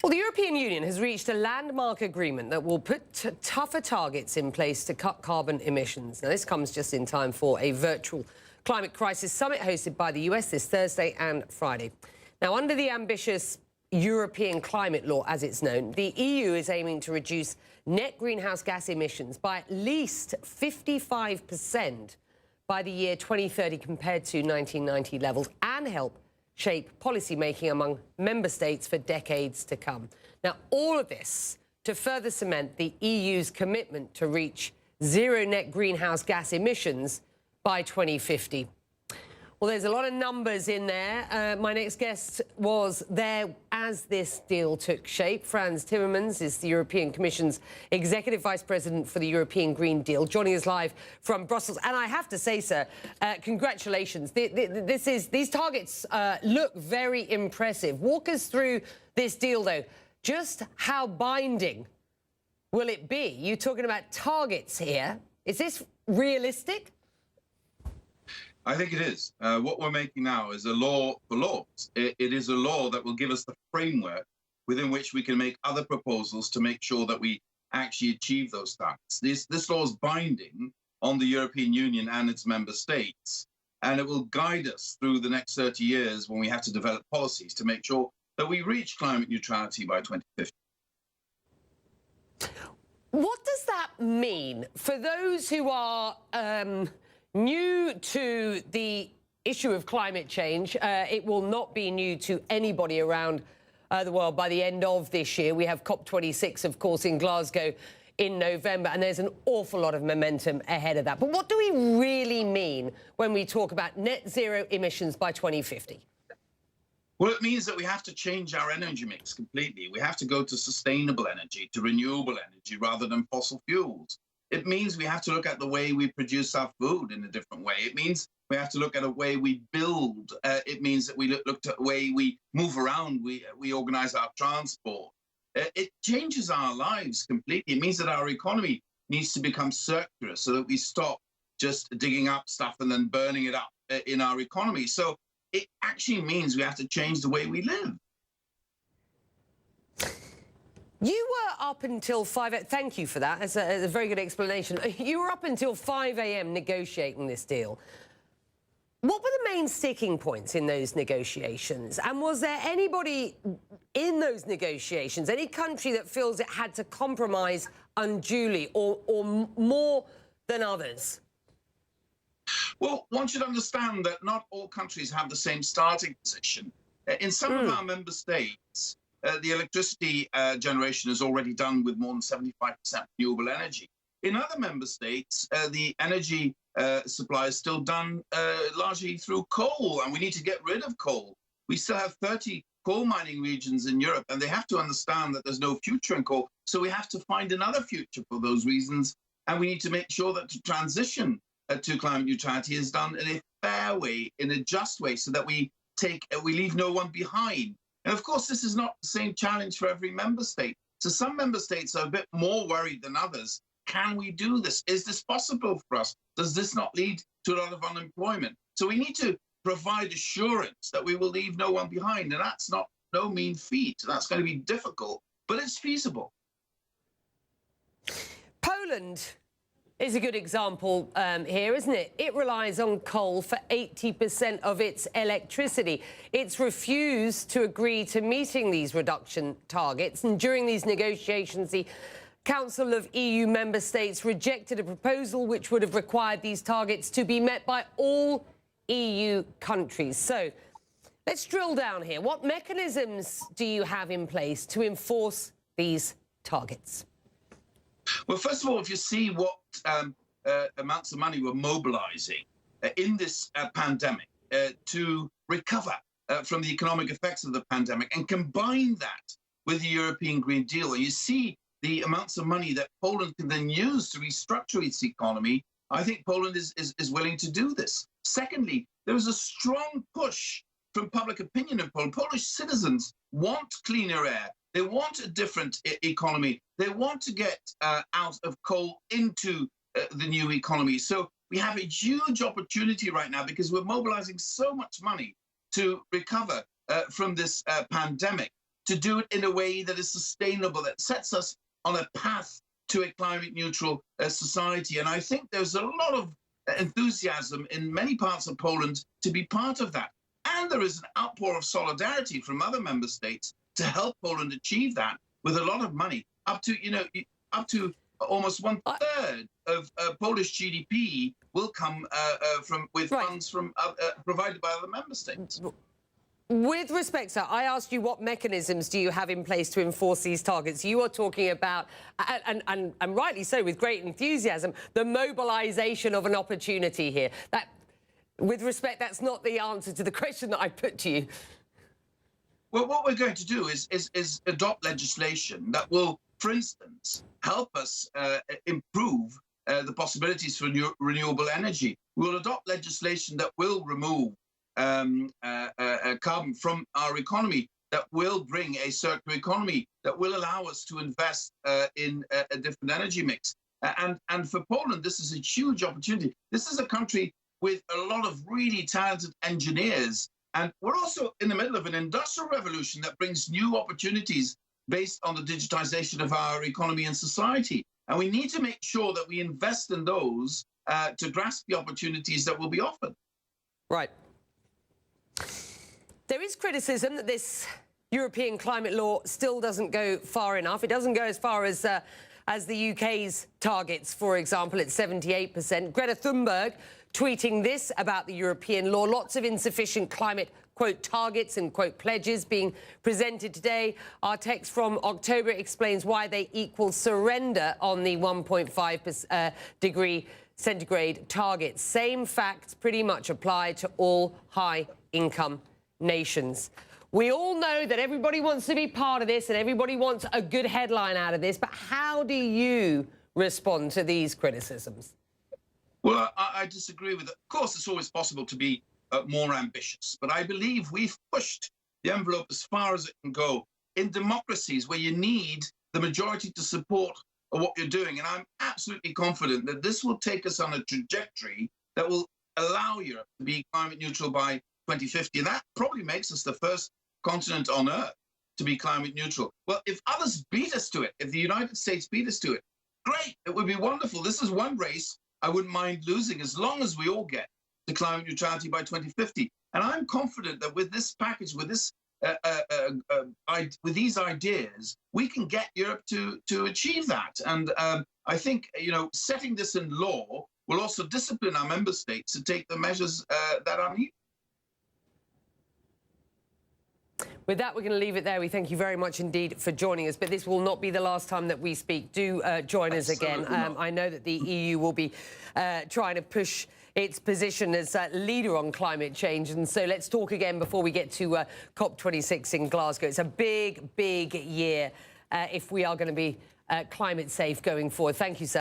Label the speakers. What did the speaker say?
Speaker 1: Well, the European Union has reached a landmark agreement that will put tougher targets in place to cut carbon emissions. Now, this comes just in time for a virtual climate crisis summit hosted by the US this Thursday and Friday. Now, under the ambitious European climate law, as it's known, the EU is aiming to reduce net greenhouse gas emissions by at least 55% by the year 2030 compared to 1990 levels and help shape policy making among member states for decades to come. Now, all of this to further cement the EU's commitment to reach zero net greenhouse gas emissions by 2050. Well, there's a lot of numbers in there. My next guest was there as this deal took shape. Frans Timmermans is the European Commission's Executive Vice President for the European Green Deal, joining us live from Brussels. And I have to say, sir, congratulations. These targets look very impressive. Walk us through this deal, though. Just how binding will it be? You're talking about targets here. Is this realistic?
Speaker 2: I think it is. What we're making now is a law for laws. It is a law that will give us the framework within which we can make other proposals to make sure that we actually achieve those targets. This law is binding on the European Union and its member states, and it will guide us through the next 30 years when we have to develop policies to make sure that we reach climate neutrality by 2050.
Speaker 1: What does that mean for those who are new to the issue of climate change? It will not be new to anybody around the world by the end of this year. We have COP26, of course, in Glasgow in November, and there's an awful lot of momentum ahead of that. But what do we really mean when we talk about net zero emissions by 2050?
Speaker 2: Well, it means that we have to change our energy mix completely. We have to go to sustainable energy, to renewable energy, rather than fossil fuels. It means we have to look at the way we produce our food in a different way. It means we have to look at a way we build. It means that we look at the way we move around, we organize our transport. It changes our lives completely. It means that our economy needs to become circular so that we stop just digging up stuff and then burning it up in our economy. So it actually means we have to change the way we live.
Speaker 1: You were up until 5 a.m. Thank you for that. That's a very good explanation. You were up until 5 a.m. negotiating this deal. What were the main sticking points in those negotiations? And was there anybody in those negotiations, any country that feels it had to compromise unduly or more than others?
Speaker 2: Well, one should understand that not all countries have the same starting position. In some of our member states, the electricity generation is already done with more than 75% renewable energy. In other member states, the energy supply is still done largely through coal, and we need to get rid of coal. We still have 30 coal mining regions in Europe, and they have to understand that there's no future in coal. So we have to find another future for those reasons, and we need to make sure that the transition to climate neutrality is done in a fair way, in a just way, so that we leave no one behind. And of course, this is not the same challenge for every member state. So some member states are a bit more worried than others. Can we do this? Is this possible for us? Does this not lead to a lot of unemployment? So we need to provide assurance that we will leave no one behind. And that's no mean feat. That's going to be difficult, but it's feasible.
Speaker 1: Poland is a good example here, isn't it? It relies on coal for 80% of its electricity. It's refused to agree to meeting these reduction targets. And during these negotiations, the Council of EU member states rejected a proposal which would have required these targets to be met by all EU countries. So let's drill down here. What mechanisms do you have in place to enforce these targets?
Speaker 2: Well, first of all, if you see what amounts of money we're mobilizing in this pandemic to recover from the economic effects of the pandemic and combine that with the European Green Deal, and you see the amounts of money that Poland can then use to restructure its economy, I think Poland is willing to do this. Secondly, there is a strong push from public opinion in Poland. Polish citizens want cleaner air. They want a different economy. They want to get out of coal into the new economy. So we have a huge opportunity right now because we're mobilizing so much money to recover from this pandemic, to do it in a way that is sustainable, that sets us on a path to a climate neutral society. And I think there's a lot of enthusiasm in many parts of Poland to be part of that. And there is an outpour of solidarity from other member states to help Poland achieve that with a lot of money, up to almost 1/3 of Polish GDP will come funds from provided by other member states.
Speaker 1: With respect, sir, I asked you what mechanisms do you have in place to enforce these targets. You are talking about, and rightly so, with great enthusiasm, the mobilisation of an opportunity here. That, with respect, that's not the answer to the question that I put to you.
Speaker 2: Well, what we're going to do is adopt legislation that will, for instance, help us improve the possibilities for renewable energy. We'll adopt legislation that will remove carbon from our economy, that will bring a circular economy, that will allow us to invest in a different energy mix. And for Poland, this is a huge opportunity. This is a country with a lot of really talented engineers. And we're also in the middle of an industrial revolution that brings new opportunities based on the digitization of our economy and society. And we need to make sure that we invest in those to grasp the opportunities that will be offered.
Speaker 1: Right. There is criticism that this European climate law still doesn't go far enough. It doesn't go as far as the UK's targets, for example, at 78%. Greta Thunberg tweeting this about the European law. Lots of insufficient climate, quote, targets and, quote, pledges being presented today. Our text from October explains why they equal surrender on the 1.5 degree centigrade target. Same facts pretty much apply to all high-income nations. We all know that everybody wants to be part of this and everybody wants a good headline out of this, but how do you respond to these criticisms?
Speaker 2: Well, I disagree with it. Of course, it's always possible to be more ambitious, but I believe we've pushed the envelope as far as it can go in democracies where you need the majority to support what you're doing. And I'm absolutely confident that this will take us on a trajectory that will allow Europe to be climate neutral by 2050. And that probably makes us the first continent on Earth to be climate neutral. Well, if others beat us to it, if the United States beat us to it, great, it would be wonderful. This is one race I wouldn't mind losing as long as we all get to climate neutrality by 2050. And I'm confident that with this package, with this, with these ideas, we can get Europe to achieve that. And I think, setting this in law will also discipline our member states to take the measures that are needed.
Speaker 1: With that, we're going to leave it there. We thank you very much indeed for joining us. But this will not be the last time that we speak. Do join us again. I know that the EU will be trying to push its position as leader on climate change. And so let's talk again before we get to COP26 in Glasgow. It's a big, big year if we are going to be climate safe going forward. Thank you, sir.